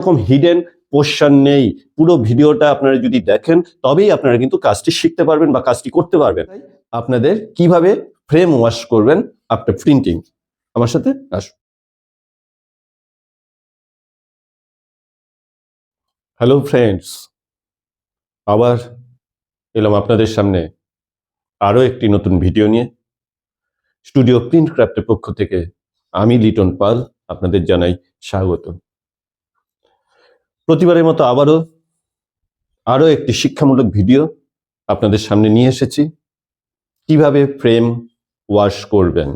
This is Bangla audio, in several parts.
এরকম হিডেন পোরশন নেই। পুরো ভিডিওটা আপনারা যদি দেখেন তবেই আপনারা কিন্তু কাজটি শিখতে পারবেন বা কাজটি করতে পারবেন। আপনাদের কিভাবে ফ্রেম ওয়াশ করবেন আফটার প্রিন্টিং, আমার সাথে আসুন। হ্যালো ফ্রেন্ডস, আবার এলাম আপনাদের সামনে আরো একটি নতুন ভিডিও নিয়ে। স্টুডিও প্রিন্ট ক্রাফটের পক্ষ থেকে আমি লিটন পাল আপনাদের জানাই স্বাগত। প্রতিবারের মতো আরো একটি শিক্ষামূলক ভিডিও আপনাদের সামনে নিয়ে এসেছি। কিভাবে ফ্রেম ওয়াশ করবেন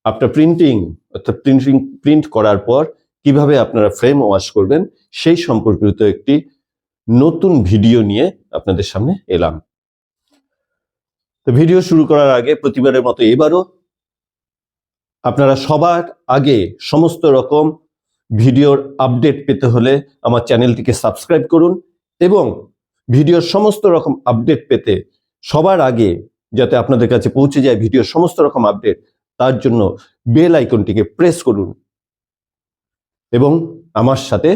আফটার প্রিন্টিং, অর্থাৎ প্রিন্ট করার পর কিভাবে আপনারা ফ্রেম ওয়াশ করবেন সেই সম্পর্কিত একটি নতুন ভিডিও নিয়ে আপনাদের সামনে এলাম। তো ভিডিও শুরু করার আগে প্রতিবারের মতো এবারও আপনারা সবার আগে সমস্ত রকম ভিডিওর আপডেট পেতে হলে আমার চ্যানেলটিকে সাবস্ক্রাইব করুন এবং ভিডিওর সমস্ত রকম আপডেট পেতে সবার আগে যাতে আপনাদের কাছে পৌঁছে যায় ভিডিওর সমস্ত রকম আপডেট, তার জন্য বেল আইকনটিকে প্রেস করুন এবং আমার সাথে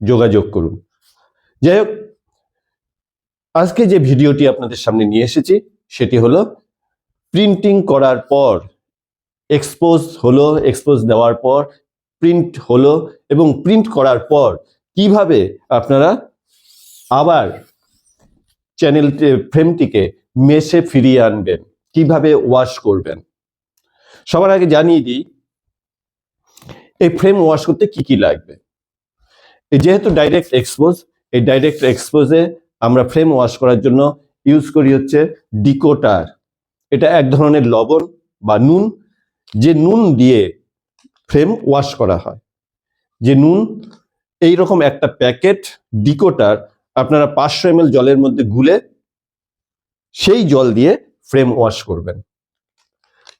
যোগাযোগ করুন। যাই হোক, আজকে যে ভিডিওটি আপনাদের সামনে নিয়ে এসেছি সেটি হলো প্রিন্টিং করার পর এক্সপোজ দেওয়ার পর প্রিন্ট হলো এবং প্রিন্ট করার পর কিভাবে আপনারা আবার চ্যানেল ফ্রেমটিকে মেশে ফিরিয়ে আনবেন, কিভাবে ওয়াশ করবেন। সবার আগে জানিয়ে দিই এই ফ্রেম ওয়াশ করতে কি কি লাগবে। যেহেতু ডাইরেক্ট এক্সপোজ, এই ডাইরেক্ট এক্সপোজে আমরা ফ্রেম ওয়াশ করার জন্য ইউজ করি হচ্ছে ডিকোটার। এটা এক ধরনের লবণ বা নুন, যে নুন দিয়ে ফ্রেম ওয়াশ করা হয়। যে নুন, এইরকম একটা প্যাকেট ডিকোটার আপনারা 500 ml জলের মধ্যে গুলে সেই জল দিয়ে ফ্রেম ওয়াশ করবেন।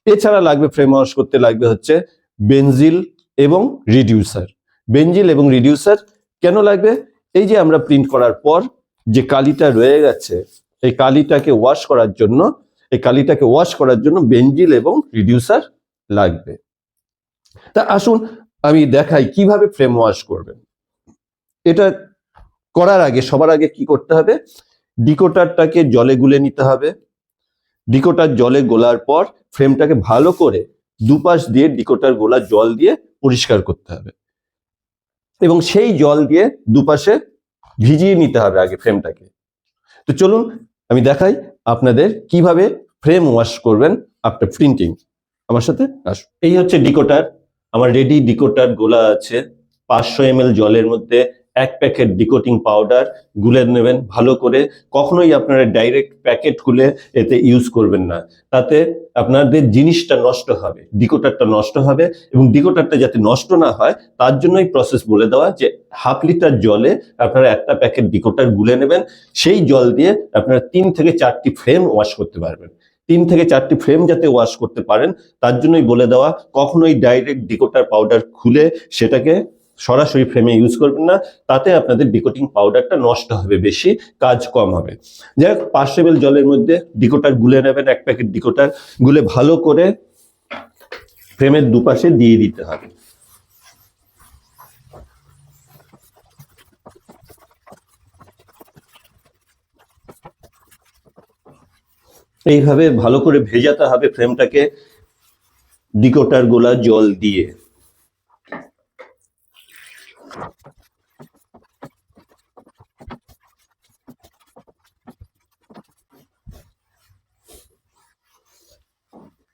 এছাড়া লাগবে, ফ্রেম ওয়াশ করতে লাগবে হচ্ছে বেনজিল এবং রিডিউসার। বেনজিল এবং রিডিউসার কেন লাগবে? এই যে আমরা প্রিন্ট করার পর যে কালিটা রয়ে গেছে, এই কালিটাকে ওয়াশ করার জন্য বেনজিল এবং রিডিউসার লাগবে। তা আসুন আমি দেখাই কিভাবে ফ্রেম ওয়াশ করবেন। এটা করার আগে সবার আগে কি করতে হবে, ডিকোটারটাকে জলে গুলে নিতে হবে। ডিকোটার জলে গোলার পর ফ্রেমটাকে ভালো করে দুপাশ দিয়ে ডিকোটার গোলা জল দিয়ে পরিষ্কার করতে হবে এবং সেই জল দিয়ে দুপাশে ভিজিয়ে নিতে হবে আগে ফ্রেমটাকে। তো চলুন আমি দেখাই আপনাদের কিভাবে ফ্রেম ওয়াশ করবেন আফটার প্রিন্টিং, আমার সাথে আসুন। এই হচ্ছে ডিকোটার, আমার রেডি ডিকোটার গোলা আছে। 500 ml জলের মধ্যে 1 প্যাকেট ডিকোটিং পাউডার গুলে নেবেন ভালো করে। কখনোই আপনারা ডাইরেক্ট প্যাকেট খুলে এতে ইউজ করবেন না, তাতে আপনাদের জিনিসটা নষ্ট হবে, ডিকোটারটা নষ্ট হবে। এবং ডিকোটারটা যাতে নষ্ট না হয় তার জন্যই প্রসেস বলে দেওয়া যে 1/2 লিটার জলে আপনারা 1টা প্যাকেট ডিকোটার গুলে নেবেন। সেই জল দিয়ে আপনারা 3 থেকে 4টি ফ্রেম ওয়াশ করতে পারবেন। 3 থেকে 4টি ফ্রেম যাতে ওয়াশ করতে পারেন তার জন্যই বলে দেওয়া। কখনোই ডাইরেক্ট ডিকোটার পাউডার খুলে সেটাকে সরাসরি ফ্রেমে ইউজ করবেন না, তাতে আপনাদের ডিকোটিং পাউডারটা নষ্ট হবে, বেশি কাজ কম হবে। যাই হোক, 500 ml জলের মধ্যে ডিকোটার গুলে নেবেন। 1 প্যাকেট ডিকোটার গুলে ভালো করে ফ্রেমের দুপাশে দিয়ে দিতে হবে। এইভাবে ভালো করে ভেজাতে হবে ফ্রেমটাকে ডিকোটার গোলা জল দিয়ে।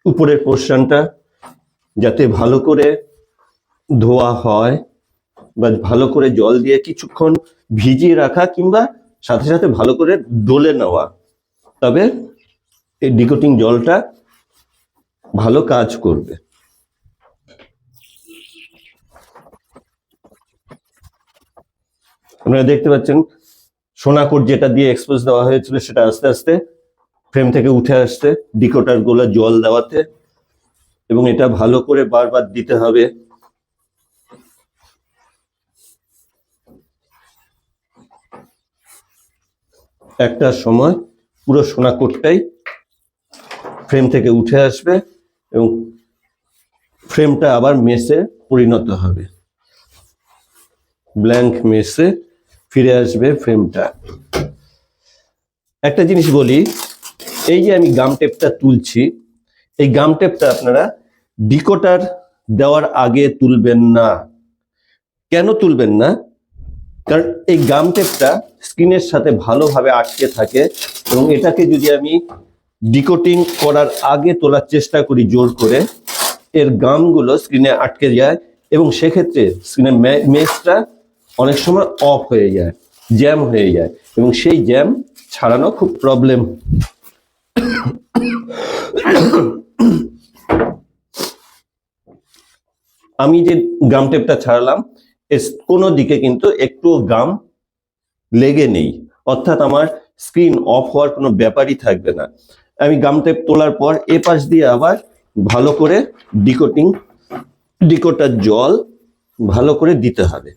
উপরের পোর্শনটা যাতে ভালো করে ধোয়া হয় বা ভালো করে জল দিয়ে কিছুক্ষণ ভিজিয়ে রাখা কিংবা সাথে সাথে ভালো করে ডলে নেওয়া, তবে এই ডিকোটিং জলটা ভালো কাজ করবে। আপনারা দেখতে পাচ্ছেন সোনা কোট যেটা দিয়ে এক্সপোজ দেওয়া হয়েছিল সেটা আস্তে আস্তে ফ্রেম থেকে উঠে আসছে ডিকোটার গোলা জল দেওয়াতে, এবং এটা ভালো করে বারবার দিতে হবে। একটা সময় পুরো সোনা কোটটাই ফ্রেম থেকে উঠে আসবে এবং ফ্রেমটা আবার মেসে পরিণত হবে। ব্ল্যাঙ্ক মেসে ফিরে আসবে ফ্রেমটা। একটা জিনিস বলি, এই যে আমি গাম টেপটা তুলছি, এই গাম টেপটা আপনারা ডিকোডার দেওয়ার আগে তুলবেন না। কেন তুলবেন না? কারণ এই গাম টেপটা স্ক্রিনের সাথে ভালোভাবে আটকে থাকে এবং এটাকে যদি আমি ডিকোডিং করার আগে তোলার চেষ্টা করি জোর করে, এর গামগুলো স্ক্রিনে আটকে যায় এবং সেক্ষেত্রে স্ক্রিনের মেসটা অনেক সময় অফ হয়ে যায়, জ্যাম হয়ে যায় এবং সেই জ্যাম ছাড়ানো খুব প্রবলেম। আমি যে গাম টেপটা ছাড়লাম কোনো দিকে কিন্তু একটু গাম লেগে নেই, অর্থাৎ আমার স্ক্রিন অফ হওয়ার কোনো ব্যাপারই থাকবে না। আমি গাম টেপ তোলার পর এ পাশ দিয়ে আবার ভালো করে ডিকোডার জল ভালো করে দিতে হবে।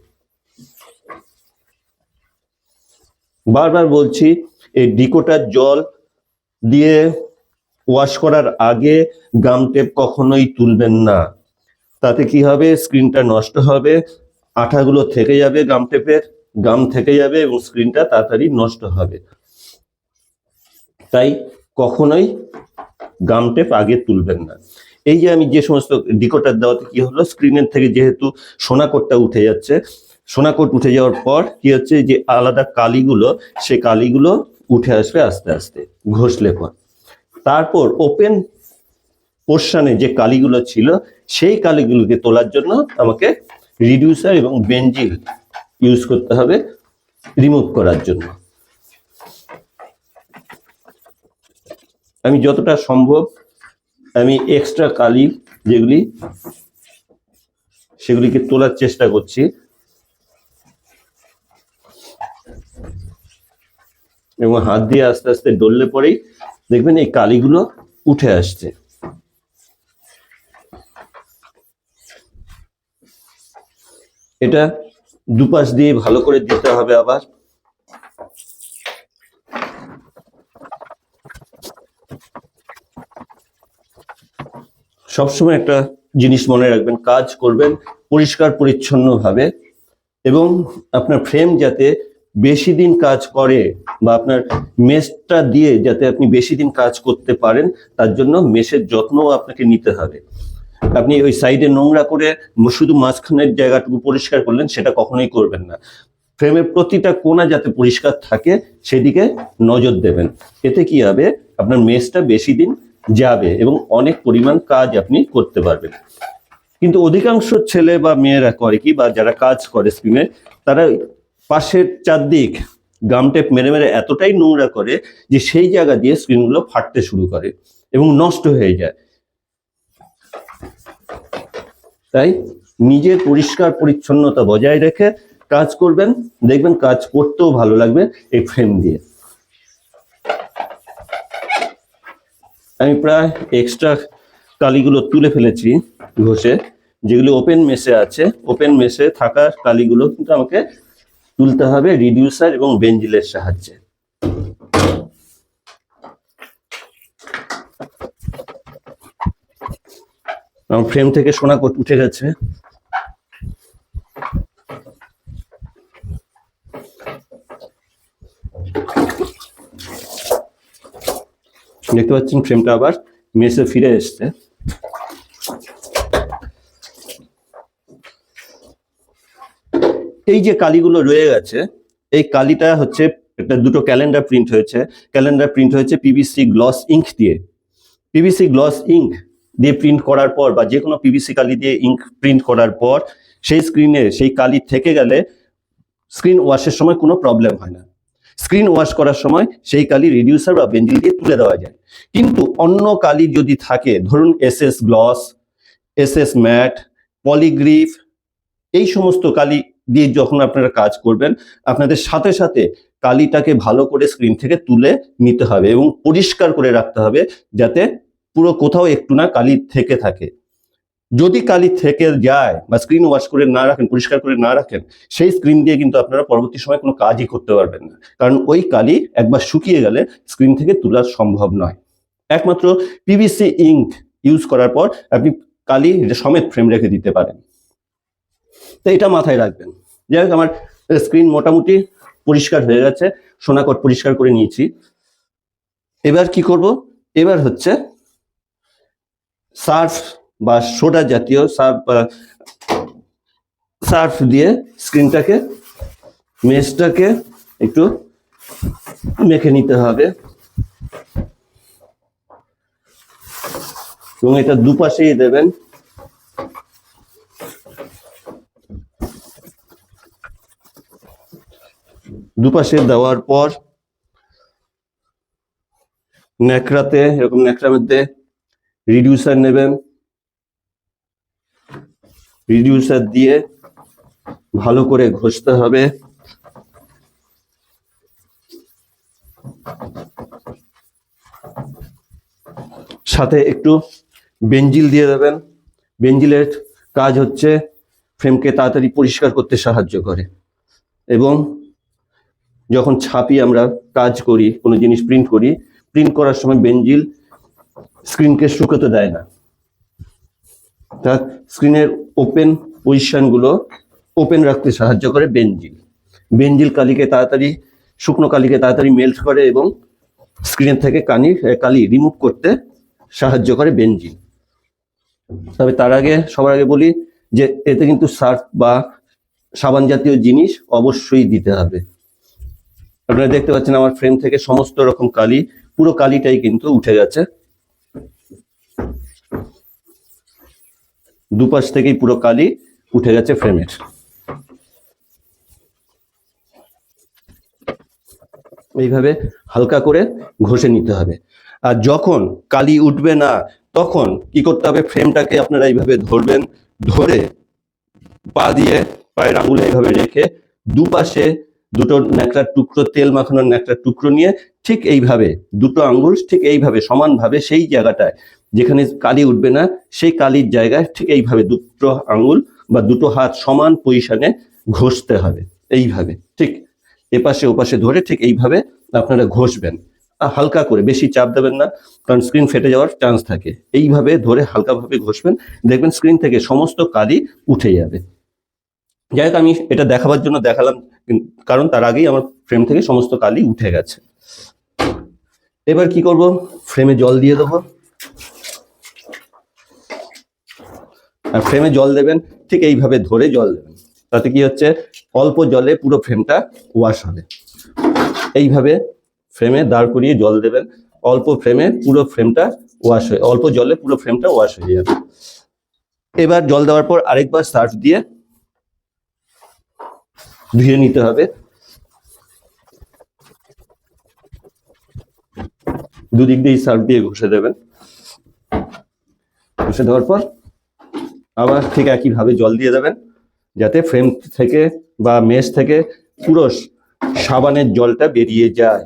বারবার বলছি, এই ডিকোডার জল দিয়ে ওয়াশ করার আগে গাম টেপ কখনোই তুলবেন না। তাতে কি হবে, স্ক্রিনটা নষ্ট হবে, আঠাগুলো থেকে যাবে, গাম টেপের গাম থেকে যাবে এবং স্ক্রিনটা তাড়াতাড়ি নষ্ট হবে। তাই কখনোই গাম টেপ আগে তুলবেন না। এই যে আমি যে সমস্ত ডিকোডার দেওয়াতে কি হলো, স্ক্রিনের থেকে যেহেতু সোনা কোটটা উঠে যাচ্ছে, সোনা কোট উঠে যাওয়ার পর কি হচ্ছে, যে আলাদা কালিগুলো, সে কালিগুলো উঠে আসবে আস্তে আস্তে ঘষলে পর। তারপর ওপেন পোর্শনে যে কালিগুলো ছিল সেই কালিগুলোকে তোলার জন্য আমাকে রিডিউসার এবং বেঞ্জিল ইউজ করতে হবে রিমুভ করার জন্য। আমি যতটা সম্ভব আমি এক্সট্রা কালি যেগুলি সেগুলিকে তোলার চেষ্টা করছি এবং হাত দিয়ে আস্তে আস্তে ডললে পরেই দেখবেন এই কালিগুলো উঠে আসছে। এটা দুপাশ দিয়ে ভালো করে দিতে হবে। আবার সবসময় একটা জিনিস মনে রাখবেন, কাজ করবেন পরিষ্কার পরিচ্ছন্ন ভাবে এবং আপনার ফ্রেম যাতে বেশি দিন কাজ করে বা আপনার মেশটা দিয়ে যাতে আপনি বেশি দিন কাজ করতে পারেন, তার জন্য মেশের যত্নও আপনাকে নিতে হবে। আপনি ওই সাইডে নোংরা করে শুধু মাঝখানের জায়গাটুকু পরিষ্কার করলেন, সেটা কখনোই করবেন না। ফ্রেমের প্রতিটা কোণা যাতে পরিষ্কার থাকে সেদিকে নজর দেবেন। এতে কি হবে, আপনার মেশটা বেশি দিন যাবে এবং অনেক পরিমাণ কাজ আপনি করতে পারবেন। কিন্তু অধিকাংশ ছেলে বা মেয়েরা করে কি, বা যারা কাজ করে স্ক্রিনে, তারা পাশের চারদিক গাম টেপ মেরে মেরে এতটাই নোংরা করে যে সেই জায়গা দিয়ে স্ক্রিনগুলো ফাটতে শুরু করে এবং নষ্ট হয়ে যায়। তাই নিজের পরিষ্কার পরিচ্ছন্নতা বজায় রেখে কাজ করবেন, দেখবেন কাজ করতেও ভালো লাগবে এই ফ্রেম দিয়ে। আমি প্রায় এক্সট্রা কালিগুলো তুলে ফেলেছি ঘষে, যেগুলো ওপেন মেশে আছে। ওপেন মেশে থাকা কালিগুলো কিন্তু আমাকে তুলতে হবে রিডিউসার এবং বেঞ্জিলের সাহায্যে। আমার ফ্রেম থেকে সোনা কোট উঠে গেছে। দেখতে পাচ্ছেন ফ্রেমটা আবার মেসে ফিরে এসছে। এই যে কালিগুলো রয়ে গেছে, এই কালিটা হচ্ছে একটা দুটো ক্যালেন্ডার প্রিন্ট হয়েছে পিভিসি গ্লস ইঙ্ক দিয়ে। পিভিসি গ্লস ইঙ্ক দিয়ে প্রিন্ট করার পর বা যে কোনো পিভিসি কালি দিয়ে ইঙ্ক প্রিন্ট করার পর সেই স্ক্রিনে সেই কালি থেকে গেলে স্ক্রিন ওয়াশের সময় কোনো প্রবলেম হয় না। স্ক্রিন ওয়াশ করার সময় সেই কালি রিডিউসার বা বেঞ্জিল দিয়ে তুলে দেওয়া যায়। কিন্তু অন্য কালি যদি থাকে, ধরুন এসএস গ্লস, এসএস ম্যাট, পলিগ্রিফ, এই সমস্ত কালি দিয়ে যখন আপনারা কাজ করবেন, আপনাদের সাথে সাথে কালিটাকে ভালো করে স্ক্রিন থেকে তুলে নিতে হবে এবং পরিষ্কার করে রাখতে হবে, যাতে পুরো কোথাও একটু না কালি থেকে থাকে। যদি কালি থেকে যায় বা স্ক্রিন ওয়াশ করে না রাখেন, পরিষ্কার করে না রাখেন, সেই স্ক্রিন দিয়ে কিন্তু আপনারা পরবর্তী সময় কোনো কাজই করতে পারবেন না, কারণ ওই কালি একবার শুকিয়ে গেলে স্ক্রিন থেকে তোলা সম্ভব নয়। একমাত্র পিভিসি ইঙ্ক ইউজ করার পর আপনি কালি সমেত ফ্রেম রেখে দিতে পারেন। তো এটা মাথায় রাখবেন। যাই হোক, আমার স্ক্রিন মোটামুটি পরিষ্কার হয়ে গেছে, সোনাকট পরিষ্কার করে নিয়েছি। এবার কি করব, এবার হচ্ছে সার্ফ বা সোডা জাতীয় সার্ফ দিয়ে স্ক্রিনটাকে, মেশটাকে একটু মেখে নিতে হবে এবং এটা দুপাশেই দেবেন। দুপাশে দেওয়ার পর ন্যাকড়াতে, এরকম ন্যাকড়ার মধ্যে রিডিউসার নেবেন, রিডিউসার দিয়ে ভালো করে ঘষতে হবে। সাথে একটু বেঞ্জিল দিয়ে দেবেন। বেঞ্জিলের কাজ হচ্ছে ফ্রেমকে তাড়াতাড়ি পরিষ্কার করতে সাহায্য করে, এবং যখন ছাপি আমরা কাজ করি, কোনো জিনিস প্রিন্ট করি, প্রিন্ট করার সময় বেঞ্জিল স্ক্রিনকে শুকোতে দেয় না। তা স্ক্রিনের ওপেন পজিশনগুলো ওপেন রাখতে সাহায্য করে বেঞ্জিল। বেঞ্জিল কালিকে তাড়াতাড়ি, শুকনো কালিকে তাড়াতাড়ি মেল্ট করে এবং স্ক্রিনের থেকে কালি রিমুভ করতে সাহায্য করে বেঞ্জিল। তবে তার আগে, সবার আগে বলি যে এতে কিন্তু সার্ফ বা সাবান জাতীয় জিনিস অবশ্যই দিতে হবে। আপনারা দেখতে পাচ্ছেন আমার ফ্রেম থেকে সমস্ত রকম কালি, পুরো কালিটাই কিন্তু উঠে গেছে। দুপাশ থেকেই পুরো কালি উঠে গেছে ফ্রেমের। এইভাবে হালকা করে ঘষে নিতে হবে। আর যখন কালি উঠবে না তখন কি করতে হবে, ফ্রেমটাকে আপনারা এইভাবে ধরবেন, ধরে পা দিয়ে পায়ের আঙুলে এইভাবে রেখে দুপাশে দুটো ন্যাকড়ার টুকরো, তেল মাখানোর ন্যাকড়ার টুকরো নিয়ে ঠিক এইভাবে দুটো আঙ্গুল ঠিক এইভাবে সমানভাবে সেই জায়গাটায় যেখানে কালি উঠবে না সেই কালির জায়গায় ঠিক এইভাবে দুটো আঙ্গুল বা দুটো হাত সমান পজিশনে ঘষতে হবে। এইভাবে ঠিক এপাশে ওপাশে ধরে ঠিক এইভাবে আপনারা ঘষবেন। হালকা করে, বেশি চাপ দেবেন না, কারণ স্ক্রিন ফেটে যাওয়ার চান্স থাকে। এইভাবে ধরে হালকাভাবে ঘষবেন, দেখবেন স্ক্রিন থেকে সমস্ত কালি উঠে যাবে। যাই হোক, আমি এটা দেখাবার জন্য দেখালাম, কারণ তার আগেই আমার ফ্রেম থেকে সমস্ত কালি উঠে গেছে। এবার কি করব, ফ্রেমে জল দিয়ে দেবো। আর ফ্রেমে জল দেবেন ঠিক এইভাবে ধরে জল দেবেন, তাতে কি হচ্ছে অল্প জলে পুরো ফ্রেমটা ওয়াশ হবে। এইভাবে ফ্রেমে দাঁড় করিয়ে জল দেবেন, অল্প ফ্রেমে পুরো ফ্রেমটা ওয়াশ হয়ে, অল্প জলে পুরো ফ্রেমটা ওয়াশ হয়ে যাবে। এবার জল দেওয়ার পর আরেকবার সার্ফ দিয়ে ধুয়ে নিতে হবে। দুদিক দিয়ে সার্ফ দিয়ে ঘষে দেবেন। ঘষে দেওয়ার পর আবার ঠিক একইভাবে জল দিয়ে দেবেন, যাতে ফ্রেম থেকে বা মেশ থেকে পুরো সাবানের জলটা বেরিয়ে যায়।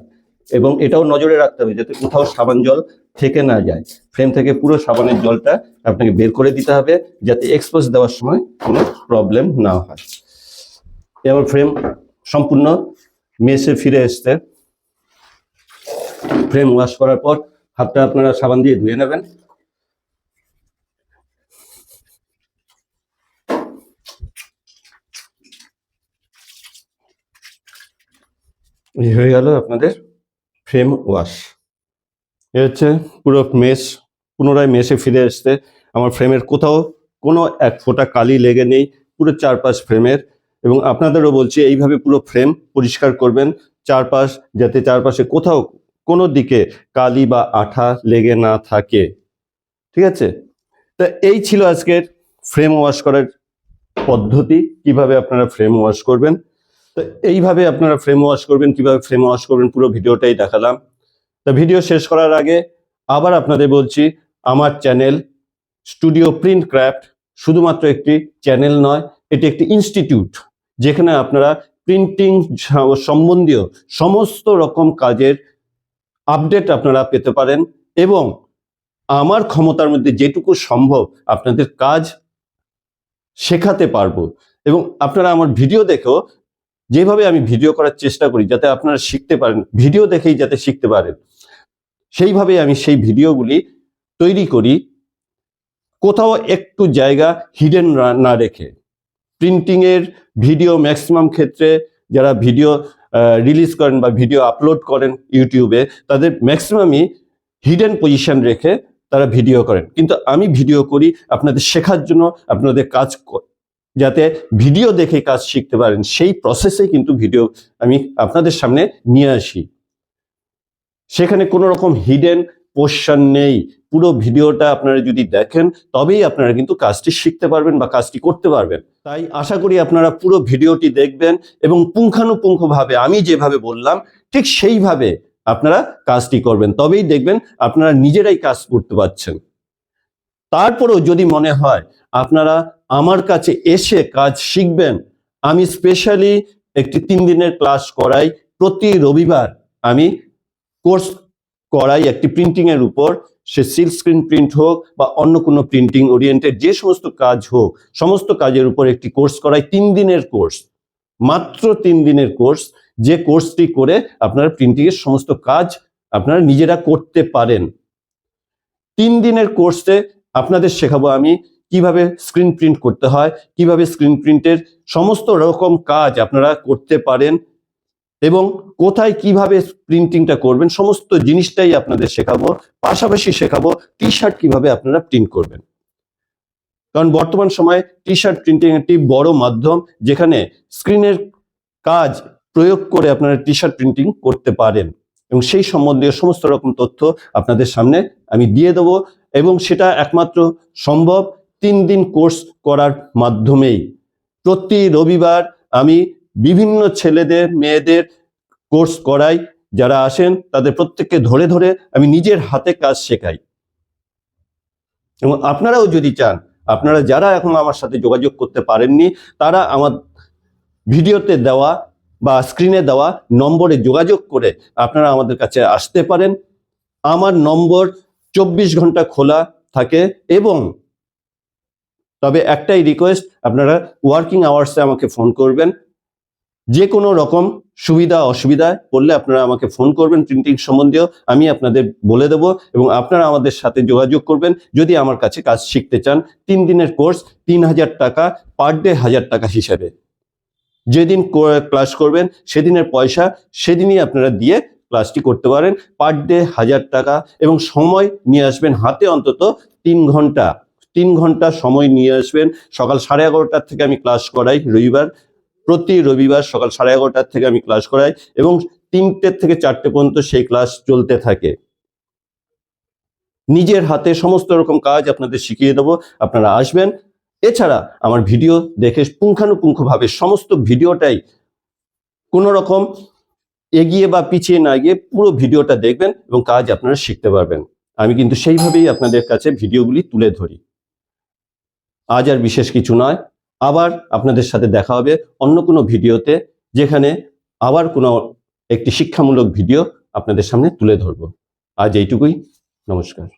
এবং এটাও নজরে রাখতে হবে যাতে কোথাও সাবান জল থেকে না যায়। ফ্রেম থেকে পুরো সাবানের জলটা আপনাকে বের করে দিতে হবে, যাতে এক্সপোজ দেওয়ার সময় কোনো প্রবলেম না হয়। এবার ফ্রেম সম্পূর্ণ মেশে ফিরে এসছে। ফ্রেম ওয়াশ করার পর হাতটা আপনারা সাবান দিয়ে ধুয়ে নেবেন। হয়ে গেল আপনাদের ফ্রেম ওয়াশ। এ হচ্ছে পুরো মেশ পুনরায় মেশে ফিরে এসছে। আমার ফ্রেমের কোথাও কোনো এক ফোঁটা কালি লেগে নেই, পুরো চারপাশ ফ্রেমের। এবং আপনাদেরও বলছি এইভাবে পুরো ফ্রেম পরিষ্কার করবেন চারপাশ, যাতে চারপাশে কোথাও কোনো দিকে কালি বা আঠা লেগে না থাকে। ঠিক আছে, তা এই ছিল আজকের ফ্রেম ওয়াশ করার পদ্ধতি, কিভাবে আপনারা ফ্রেম ওয়াশ করবেন। তো এইভাবে আপনারা ফ্রেম ওয়াশ করবেন, কিভাবে ফ্রেম ওয়াশ করবেন পুরো ভিডিওটাই দেখালাম। তা ভিডিও শেষ করার আগে আবার আপনাদের বলছি, আমার চ্যানেল স্টুডিও প্রিন্ট ক্রাফট শুধুমাত্র একটি চ্যানেল নয়, এটি একটি ইনস্টিটিউট, যেখানে আপনারা প্রিন্টিং সম্বন্ধীয় সমস্ত রকম কাজের আপডেট আপনারা পেতে পারেন এবং আমার ক্ষমতার মধ্যে যেটুকু সম্ভব আপনাদের কাজ শেখাতে পারবো। এবং আপনারা আমার ভিডিও দেখেও, যেভাবে আমি ভিডিও করার চেষ্টা করি যাতে আপনারা শিখতে পারেন, ভিডিও দেখেই যাতে শিখতে পারেন, সেইভাবে আমি সেই ভিডিওগুলি তৈরি করি, কোথাও একটু জায়গা হিডেন না রেখে। প্রিন্টিং এর ভিডিও ম্যাক্সিমাম ক্ষেত্রে যারা ভিডিও রিলিজ করেন বা ভিডিও আপলোড করেন ইউটিউবে, তাদের ম্যাক্সিমামই হিডেন পজিশন রেখে তারা ভিডিও করেন, কিন্তু আমি ভিডিও করি আপনাদের শেখার জন্য, আপনাদের কাজ যাতে ভিডিও দেখে কাজ শিখতে পারেন সেই প্রসেসে কিন্তু ভিডিও আমি আপনাদের সামনে নিয়ে আসি। সেখানে কোনো রকম হিডেন পোর্শন নেই। পুরো ভিডিওটা আপনারা যদি দেখেন তবেই আপনারা কিন্তু কাজটি শিখতে পারবেন বা কাজটি করতে পারবেন। তাই আশা করি আপনারা পুরো ভিডিওটি দেখবেন এবং পুঙ্খানুপুঙ্খভাবে আমি যেভাবে বললাম ঠিক সেইভাবে আপনারা কাজটি করবেন, তবেই দেখবেন আপনারা নিজেরাই কাজ করতে পারছেন। তারপরেও যদি মনে হয় আপনারা আমার কাছে এসে কাজ শিখবেন, আমি স্পেশালি একটি 3 দিনের ক্লাস করাই। প্রতি রবিবার আমি কোর্স করাই একটি প্রিন্টিং এর উপর, সে সিল্ক স্ক্রিন প্রিন্ট হোক বা অন্য কোনো প্রিন্টিং ওরিয়েন্টেড যে সমস্ত কাজ হোক, সমস্ত কাজের উপর একটি কোর্স করাই। 3 দিনের কোর্স, মাত্র 3 দিনের কোর্স, যে কোর্সটি করে আপনারা প্রিন্টিং এর সমস্ত কাজ আপনারা নিজেরা করতে পারেন। 3 দিনের কোর্সে আপনাদের শেখাবো আমি কিভাবে স্ক্রিন প্রিন্ট করতে হয়, কিভাবে স্ক্রিন প্রিন্টের সমস্ত রকম কাজ আপনারা করতে পারেন এবং কোথায় কিভাবে প্রিন্টিংটা করবেন, সমস্ত জিনিসটাই আপনাদের শেখাবো। পাশাপাশি শেখাবো টি শার্ট কিভাবে আপনারা প্রিন্ট করবেন, কারণ বর্তমান সময়ে টি শার্ট প্রিন্টিং একটি বড় মাধ্যম যেখানে স্ক্রিনের কাজ প্রয়োগ করে আপনারা টি শার্ট প্রিন্টিং করতে পারেন এবং সেই সম্বন্ধীয় সমস্ত রকম তথ্য আপনাদের সামনে আমি দিয়ে দেবো এবং সেটা একমাত্র সম্ভব 3 দিন কোর্স করার মাধ্যমেই। প্রতি রবিবার আমি বিভিন্ন ছেলেদের মেয়েদের কোর্স করাই, যারা আসেন তাদের প্রত্যেককে ধরে ধরে আমি নিজের হাতে কাজ শেখাই। এবং আপনারাও যদি চান, আপনারা যারা এখন আমার সাথে যোগাযোগ করতে পারেননি, তারা আমার ভিডিওতে দেওয়া বা স্ক্রিনে দেওয়া নম্বরে যোগাযোগ করে আপনারা আমাদের কাছে আসতে পারেন। আমার নম্বর 24 ঘন্টা খোলা থাকে এবং তবে একটাই রিকোয়েস্ট, আপনারা ওয়ার্কিং আওয়ার্সে আমাকে ফোন করবেন। যে কোনো রকম সুবিধা অসুবিধা পড়লে আপনারা আমাকে ফোন করবেন, প্রিন্টিং সম্বন্ধীয় আমি আপনাদের বলে দেব এবং আপনারা আমাদের সাথে যোগাযোগ করবেন যদি আমার কাছে কাজ শিখতে চান। 3 দিনের কোর্স, 3000 টাকা, পার ডে 1000 টাকা হিসাবে। যেদিন ক্লাস করবেন সেদিনের পয়সা সেদিনই আপনারা দিয়ে ক্লাসটি করতে পারেন। পার ডে 1000 টাকা এবং সময় নিয়ে আসবেন হাতে অন্তত 3 ঘন্টা। 3 ঘন্টা সময় নিয়ে আসবেন। সকাল 11:30 থেকে আমি ক্লাস করাই রবিবার, প্রতি রবিবার সকাল 11:30 থেকে আমি ক্লাস করাই এবং 3টে থেকে 4টে পর্যন্ত সেই ক্লাস চলতে থাকে। নিজের হাতে সমস্ত রকম কাজ আপনাদের শিখিয়ে দেবো, আপনারা আসবেন। এছাড়া আমার ভিডিও দেখে পুঙ্খানুপুঙ্খভাবে সমস্ত ভিডিওটাই কোনো রকম এগিয়ে বা পিছিয়ে না গিয়ে পুরো ভিডিওটা দেখবেন এবং কাজ আপনারা শিখতে পারবেন। আমি কিন্তু সেইভাবেই আপনাদের কাছে ভিডিওগুলি তুলে ধরি। আজ আর বিশেষ কিছু নয়, আবার আপনাদের সাথে দেখা হবে অন্য কোনো ভিডিওতে, যেখানে আবার কোনো একটি শিক্ষামূলক ভিডিও আপনাদের সামনে তুলে ধরব। আজ এইটুকুই, নমস্কার।